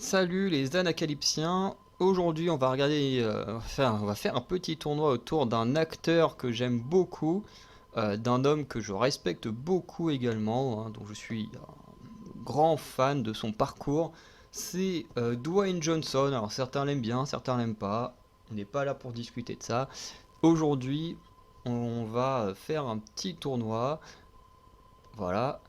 Salut les Anacalypsiens. Aujourd'hui, on va regarder, on va faire un petit tournoi autour d'un acteur que j'aime beaucoup, d'un homme que je respecte beaucoup également, hein, dont je suis un grand fan de son parcours. C'est Dwayne Johnson. Alors certains l'aiment bien, certains l'aiment pas. On n'est pas là pour discuter de ça. Aujourd'hui, on va faire un petit tournoi. Voilà,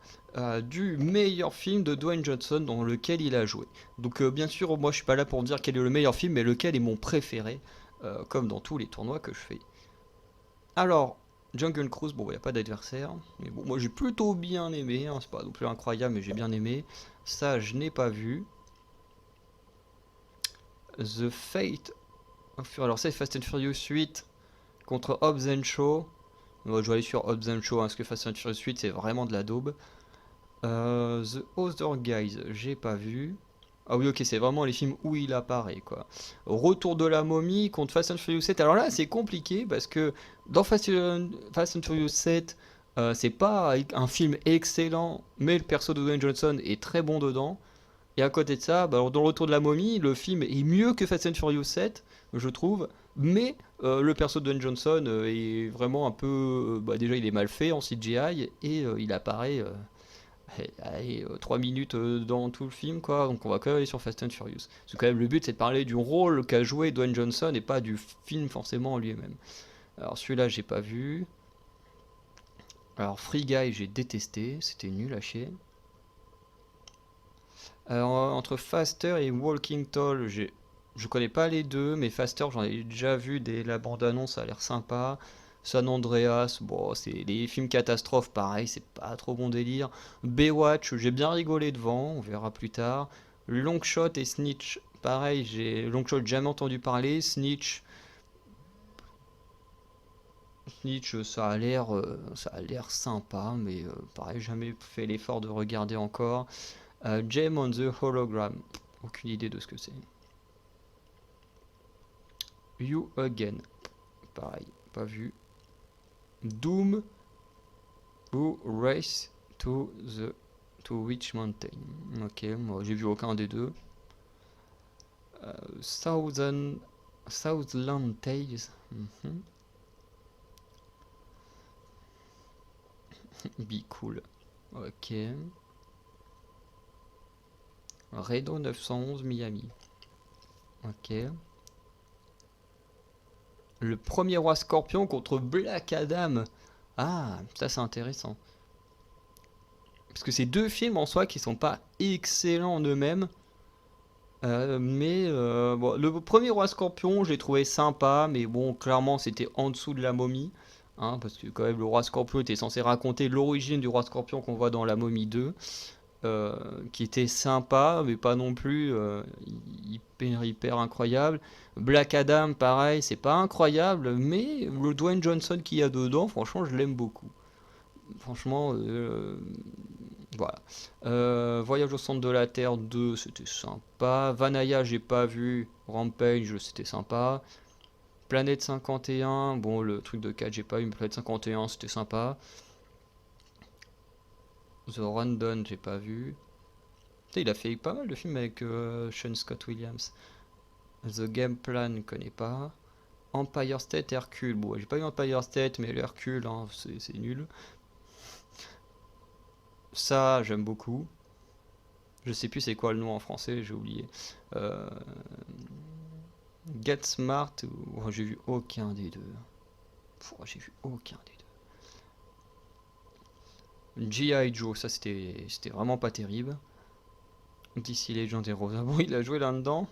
du meilleur film de Dwayne Johnson dans lequel il a joué. Donc bien sûr, moi je suis pas là pour dire quel est le meilleur film, mais lequel est mon préféré, comme dans tous les tournois que je fais. Alors, Jungle Cruise, bon, il n'y a pas d'adversaire, mais bon, moi j'ai plutôt bien aimé, hein, c'est pas non plus incroyable, mais j'ai bien aimé. Ça, je n'ai pas vu. The Fate alors c'est Fast and Furious 8 contre Hobbs and Shaw. Moi, je vais aller sur Hobbs and Shaw, hein, parce que Fast and Furious 8 c'est vraiment de la daube. The Other Guys, j'ai pas vu. Ah oui, ok, c'est vraiment les films où il apparaît, quoi. Retour de la momie contre Fast and Furious 7. Alors là, c'est compliqué parce que dans Fast and Furious 7, c'est pas un film excellent, mais le perso de Dwayne Johnson est très bon dedans. Et à côté de ça, bah, alors dans le Retour de la momie, le film est mieux que Fast and Furious 7, je trouve. Mais le perso de Dwayne Johnson est vraiment un peu. Bah, déjà, il est mal fait en CGI et il apparaît. Allez, 3 minutes dans tout le film, quoi. Donc on va quand même aller sur Fast and Furious. Parce que quand même le but c'est de parler du rôle qu'a joué Dwayne Johnson et pas du film forcément en lui-même. Alors celui-là j'ai pas vu. Alors Free Guy j'ai détesté, c'était nul à chier. Alors entre Faster et Walking Tall, je connais pas les deux, mais Faster j'en ai déjà vu la bande-annonce, ça a l'air sympa. San Andreas, bon, c'est les films catastrophes, pareil, c'est pas trop bon délire. Baywatch, j'ai bien rigolé devant, on verra plus tard. Longshot et Snitch, pareil, j'ai Longshot jamais entendu parler. Snitch, ça a l'air sympa, mais pareil, jamais fait l'effort de regarder encore. Gem on the Hologram, aucune idée de ce que c'est. You Again, pareil, pas vu. Doom ou Race to Witch Mountain. Ok, moi j'ai vu aucun des deux. Southland Tales. Mhm. Be cool. Ok. Reno 911 Miami. Ok. Le premier roi scorpion contre Black Adam. Ah, ça c'est intéressant. Parce que c'est deux films en soi qui sont pas excellents en eux-mêmes. Mais bon, le premier roi scorpion, j'ai trouvé sympa, mais bon, clairement, c'était en dessous de la momie. Hein, parce que quand même, le roi scorpion était censé raconter l'origine du roi scorpion qu'on voit dans la momie 2. euh, qui était sympa, mais pas non plus hyper incroyable. Black Adam, pareil, c'est pas incroyable, mais le Dwayne Johnson qu'il y a dedans, franchement, je l'aime beaucoup. Franchement, voilà. Voyage au centre de la Terre 2, c'était sympa. Vanaya, j'ai pas vu. Rampage, c'était sympa. Planète 51, bon, le truc de 4, j'ai pas eu, mais Planète 51, c'était sympa. The Random, j'ai pas vu. Putain, il a fait pas mal de films avec Sean Scott Williams. The Game Plan, je connais pas. Empire State, Hercule. Bon, j'ai pas vu Empire State, mais l'Hercule, hein, c'est nul. Ça, j'aime beaucoup. Je sais plus c'est quoi le nom en français, j'ai oublié. Euh, Get Smart, oh, j'ai vu aucun des deux. J'ai vu aucun des deux. G.I. Joe, ça c'était vraiment pas terrible. DC Legend et Rosa, bon, il a joué là-dedans.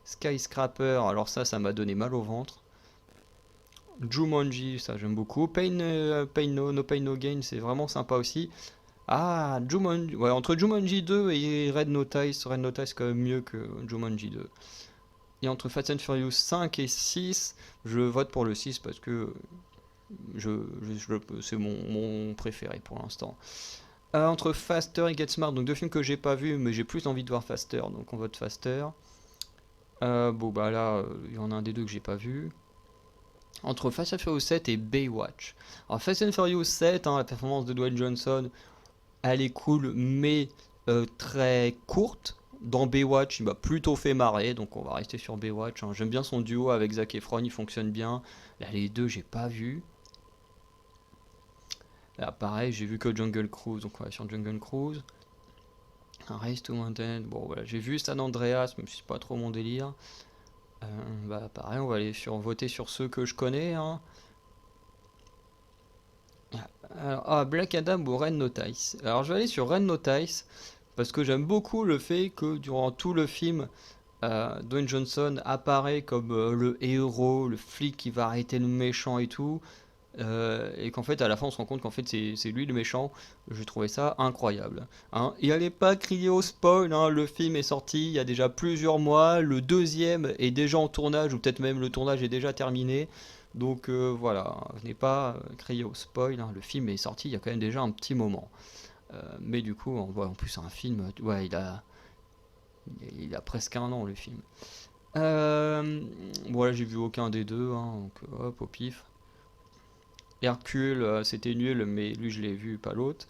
Skyscraper, alors ça m'a donné mal au ventre. Jumanji, ça j'aime beaucoup. No Pain No Gain, c'est vraiment sympa aussi. Ah, Jumanji, ouais, entre Jumanji 2 et Red Notice, Red Notice c'est quand même mieux que Jumanji 2. Et entre Fast and Furious 5 et 6, je vote pour le 6 parce que c'est mon préféré pour l'instant. Entre Faster et Get Smart, donc deux films que j'ai pas vus, mais j'ai plus envie de voir Faster, donc on vote Faster. Bon bah là, il y en a un des deux que j'ai pas vu. Entre Fast and Furious 7 et Baywatch. Alors Fast and Furious 7, hein, la performance de Dwayne Johnson, elle est cool, mais très courte. dans Baywatch, il m'a plutôt fait marrer, donc on va rester sur Baywatch, hein. J'aime bien son duo avec Zac Efron, il fonctionne bien. Là, les deux, j'ai pas vu. Là, pareil, j'ai vu que Jungle Cruise, donc on va sur Jungle Cruise. Un Race to Mountain, bon voilà, j'ai vu San Andreas, même si c'est pas trop mon délire. Bah pareil, on va aller voter sur ceux que je connais, hein. Alors, Black Adam ou Red Notice. Alors je vais aller sur Red Notice parce que j'aime beaucoup le fait que durant tout le film, Dwayne Johnson apparaît comme le héros, le flic qui va arrêter le méchant et tout. Et qu'en fait à la fin on se rend compte qu'en fait c'est lui le méchant. J'ai trouvé ça incroyable, hein. Et allez pas crier au spoil, hein, le film est sorti il y a déjà plusieurs mois, le deuxième est déjà en tournage ou peut-être même le tournage est déjà terminé. Donc voilà, venez pas crier au spoil, hein, le film est sorti il y a quand même déjà un petit moment. Mais du coup on voit en plus un film, ouais il a presque un an le film. Voilà, j'ai vu aucun des deux, hein, donc hop au pif. Hercule, c'était nul, mais lui je l'ai vu, pas l'autre.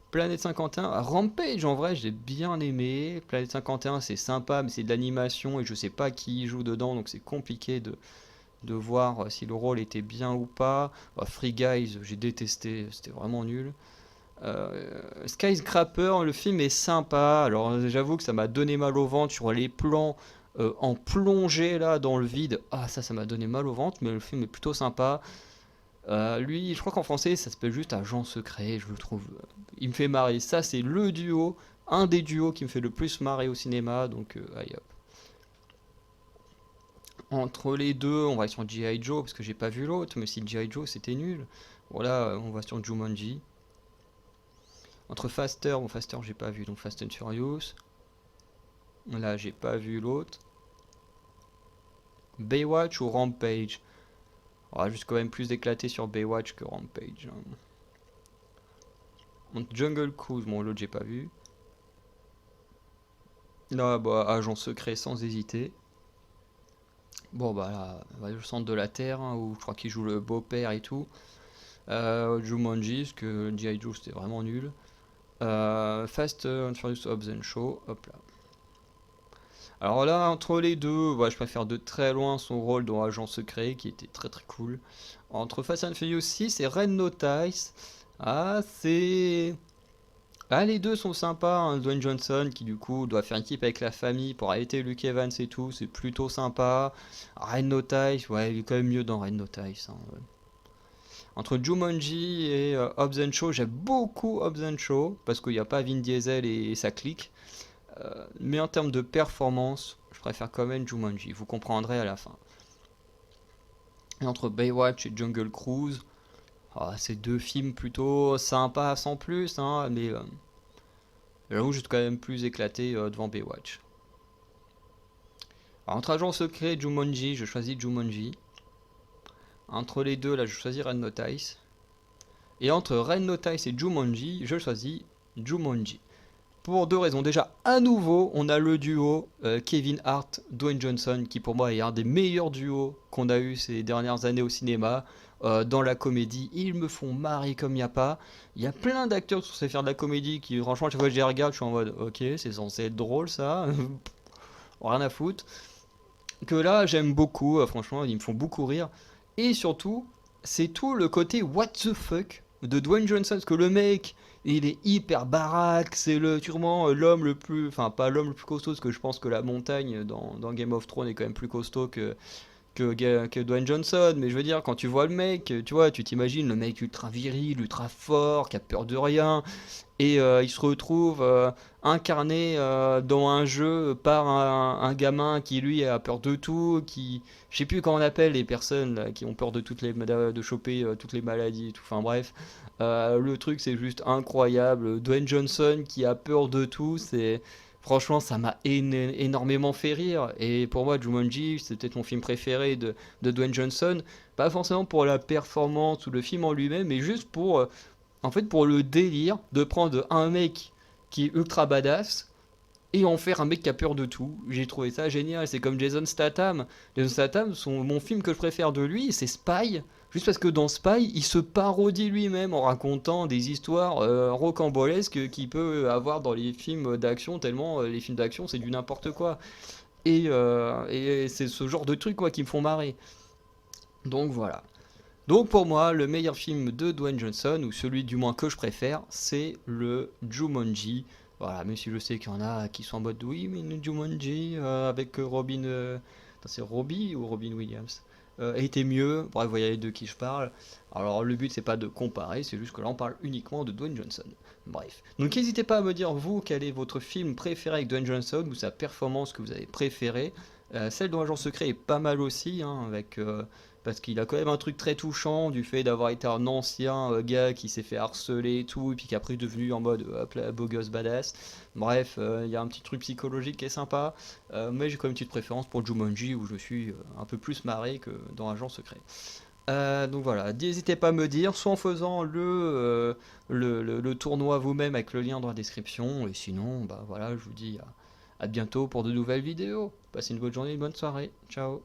Planète 51, Rampage en vrai j'ai bien aimé. Planète 51 c'est sympa, mais c'est de l'animation et je sais pas qui joue dedans, donc c'est compliqué de voir si le rôle était bien ou pas. Free Guys, j'ai détesté, c'était vraiment nul. Skyscraper, le film est sympa. Alors j'avoue que ça m'a donné mal au ventre sur les plans en plongée là dans le vide. Ah ça m'a donné mal au ventre, mais le film est plutôt sympa. Lui, je crois qu'en français, ça s'appelle juste Agent Secret, je le trouve. Il me fait marrer. Ça, c'est le duo, un des duos qui me fait le plus marrer au cinéma. Donc, allez hop. Entre les deux, on va sur G.I. Joe, parce que j'ai pas vu l'autre, mais si G.I. Joe c'était nul. Voilà, on va sur Jumanji. Entre Faster, bon, Faster, j'ai pas vu, donc Fast and Furious. Là, j'ai pas vu l'autre. Baywatch ou Rampage. Juste quand même plus éclaté sur Baywatch que Rampage, hein. Jungle Cruise, bon l'autre j'ai pas vu. Là bah Agent Secret sans hésiter. Bon bah là, on va au centre de la Terre, hein, où je crois qu'il joue le beau-père et tout. Jumanji, parce que G.I. Joe c'était vraiment nul. Fast and Furious Hobbs and Shaw, hop là. Alors là, entre les deux, je préfère de très loin son rôle dans Agent Secret, qui était très très cool. Entre Fast and Furious 6 et Red Notice, c'est... les deux sont sympas, hein. Dwayne Johnson, qui du coup doit faire équipe avec la famille pour arrêter Luke Evans et tout, c'est plutôt sympa. Red Notice, ouais, il est quand même mieux dans Red Notice, hein, ouais. Entre Jumanji et Hobbs and Shaw, j'aime beaucoup Hobbs and Shaw, parce qu'il n'y a pas Vin Diesel et sa clique. Mais en termes de performance, je préfère quand même Jumanji, vous comprendrez à la fin. Et entre Baywatch et Jungle Cruise, c'est deux films plutôt sympas sans plus, hein, mais j'avoue que je suis quand même plus éclaté devant Baywatch. Alors, entre Agent Secret et Jumanji, je choisis Jumanji. Entre les deux, là, je choisis Red Notice. Et entre Red Notice et Jumanji, je choisis Jumanji. Pour deux raisons. Déjà, à nouveau, on a le duo Kevin Hart, Dwayne Johnson, qui pour moi est un des meilleurs duos qu'on a eu ces dernières années au cinéma. Dans la comédie, ils me font marrer comme il n'y a pas. Il y a plein d'acteurs qui savent faire de la comédie qui, franchement, chaque fois que je les regarde, je suis en mode ok, c'est censé être drôle ça, rien à foutre. Que là, j'aime beaucoup, franchement, ils me font beaucoup rire. Et surtout, c'est tout le côté what the fuck de Dwayne Johnson, parce que le mec, il est hyper baraque, c'est sûrement l'homme le plus, enfin pas l'homme le plus costaud, parce que je pense que la montagne dans Game of Thrones est quand même plus costaud que Dwayne Johnson, mais je veux dire, quand tu vois le mec, tu vois, tu t'imagines le mec ultra viril, ultra fort, qui a peur de rien, et il se retrouve incarné dans un jeu par un gamin qui lui a peur de tout, je sais plus comment on appelle les personnes là, qui ont peur de choper toutes les maladies, et tout. Enfin bref, le truc c'est juste incroyable. Dwayne Johnson qui a peur de tout, franchement, ça m'a énormément fait rire. Et pour moi, Jumanji, c'est peut-être mon film préféré de Dwayne Johnson. Pas forcément pour la performance ou le film en lui-même, mais juste en fait, pour le délire de prendre un mec qui est ultra badass et en faire un mec qui a peur de tout. J'ai trouvé ça génial. C'est comme Jason Statham. Jason Statham, mon film que je préfère de lui, c'est Spy. Juste parce que dans Spy, il se parodie lui-même en racontant des histoires rocambolesques qu'il peut avoir dans les films d'action, tellement les films d'action c'est du n'importe quoi. Et c'est ce genre de trucs quoi qui me font marrer. Donc voilà. Donc pour moi, le meilleur film de Dwayne Johnson, ou celui du moins que je préfère, c'est le Jumanji. Voilà, même si je sais qu'il y en a qui sont en mode oui, mais le Jumanji avec Robin. Attends, c'est Robbie ou Robin Williams était mieux. Bref, vous voyez de qui je parle. Alors le but c'est pas de comparer, c'est juste que là on parle uniquement de Dwayne Johnson. Bref. Donc n'hésitez pas à me dire vous quel est votre film préféré avec Dwayne Johnson ou sa performance que vous avez préférée. Celle dont Agent Secret est pas mal aussi, hein, avec parce qu'il a quand même un truc très touchant du fait d'avoir été un ancien gars qui s'est fait harceler et tout, et puis qu'après est devenu en mode hop là, beau gosse badass. Bref, il y a un petit truc psychologique qui est sympa, mais j'ai quand même une petite préférence pour Jumanji où je suis un peu plus marré que dans Agent Secret. Donc voilà, n'hésitez pas à me dire, soit en faisant le tournoi vous-même avec le lien dans la description, et sinon, bah voilà, je vous dis à bientôt pour de nouvelles vidéos. Passez une bonne journée, une bonne soirée. Ciao.